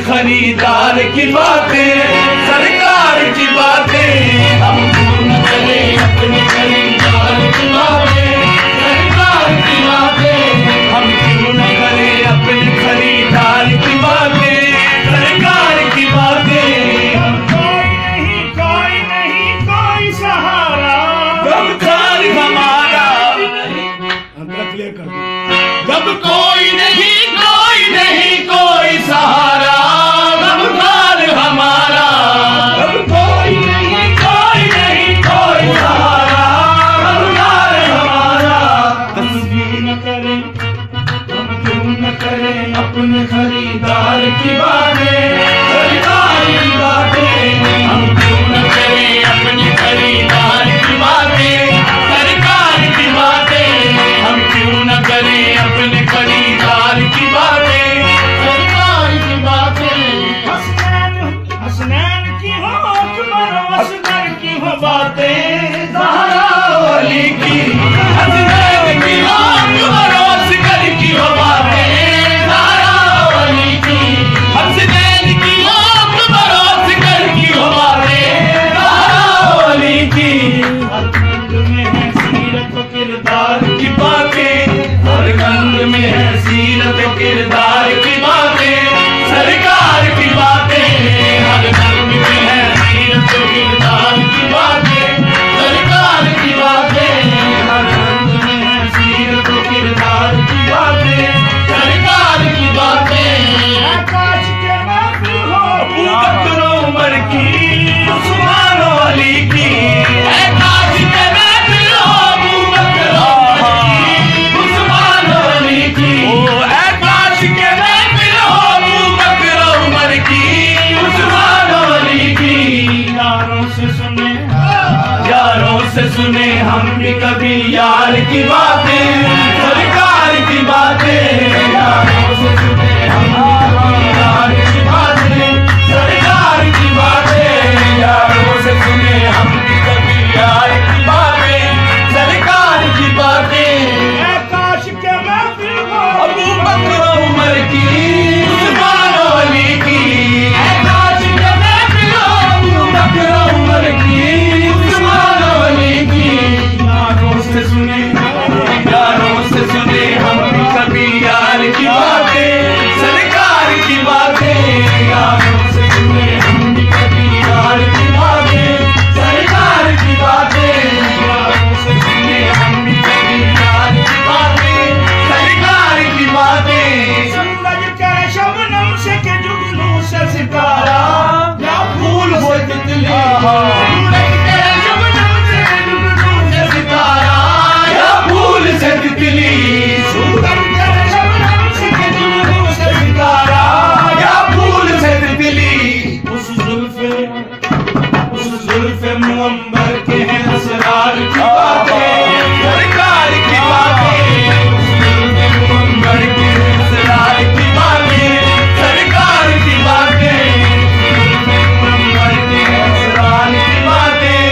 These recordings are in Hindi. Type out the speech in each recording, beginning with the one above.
खरीदार की बातें, सरकार की बातें, हम क्यों न करें अपने खरीदार की बातें, सरकार की बातें, हम क्यों न करें अपने खरीदार की बातें, सरकार की बातें। कोई नहीं कोई सहारा, गमखार हमारा, जब कोई नहीं कोई सहारा, गमखार हमारा, जब कोई नहीं कोई सहारा, गमखार हमारा। हम क्यों न करें अपने खरीदार की बातें, सरकार की बातें, हम क्यों न करें अपने खरीदार की बातें, सरकार की बातें, हम क्यों न करें अपने खरीदार की बातें, सरकार की बातें। हसनैन की हो अकबर असगर की हो बातें, ज़हरा अली की, हसनैन की हो अकबर असगर की हो बातें, ज़हरा अली की, हसनैन की हो अकबर असगर की हो बातें, ज़हरा अली की। हर गंध में है सीरत किरदार की बातें, हर गंध में है सीरत किरदार की बातें, सरकार की बातें, हर गंध में है सीरत किरदार की बातें, सरकार की बातें, हर गंध में है सीरत किरदार की बातें, सरकार की बातें। आकाश के महफिल हो अबू बकर उमर की, उस्मान अली की, आकाश के महफिल हो अबू बकर उमर की, उस्मान अली की, आकाश के महफिल हो अबू बकर उमर की, उस्मान अली की। यारों से सुने हम भी कभी यार की बातें, सरकार की बातें, यारों से सुने हम भी कभी यार की बातें, सरकार की बातें, यारों से सुने हम भी कभी यार की बातें, सरकार की बातें। आकाश के महफिल हो अबू बकर उमर की, उस्मान अली की, आकाश के महफिल हो अबू बकर उमर की, उस्मान अली की। यारों से सुने हम भी कभी यार की बातें, सरकार की बातें, यारों से सुने हम भी कभी यार की बातें, सरकार की बातें, यारों से सुने हम भी कभी यार की बातें, सरकार की बातें। सूरज के शबनम से के जुगनू से सितारा, या फूल हो तितली, सूरज के शबनम से जुगनू से सितारा, या फूल से तितली, सूरज के शबनम से जुगनू से सितारा, या फूल से तितली। उस जुल्फे मुअम्बर के हैं असरार की बातें, सरकार की बातें, उस जुल्फे मुअम्बर के हैं असरार की बातें, सरकार की बातें, जुल्फे मुअम्बर के हैं असरार की बातें,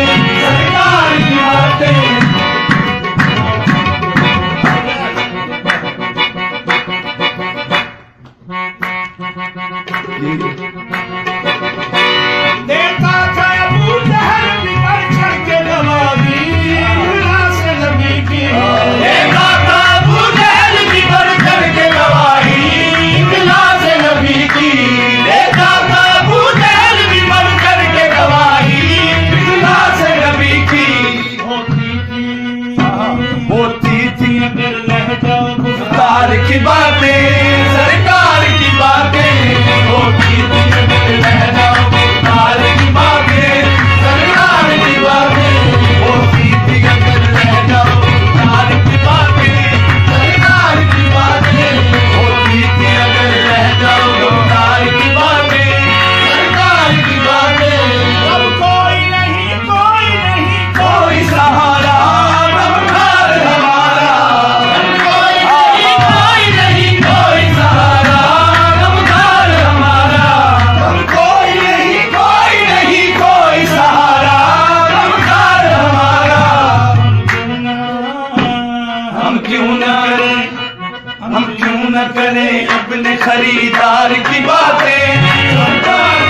सरकार की बातें। देखा था अबू जहल भी पर चढ़ के गवाही, इखलास नबी की, देखा था अबू जहल भी बढ़ चढ़ के गवाही, इखलास नबी की, देखा था अबू जहल भी बढ़ चढ़ के गवाही, इखलास नबी की। होती थी अगर लहजा गुफ्तार की बातें, सरकार की बातें, होती थी अगर लहजा गुफ्तार की बातें, सरकार की बातें, होती थी अगर लहजा गुफ्तार की बातें, सरकार की बातें, होती थी अगर लहजा गुफ्तार की बातें, सरकार की बातें। अब कोई नहीं कोई सहारा, गमखार हमारा, कोई नहीं कोई सहारा, अपने खरीदार की बातें।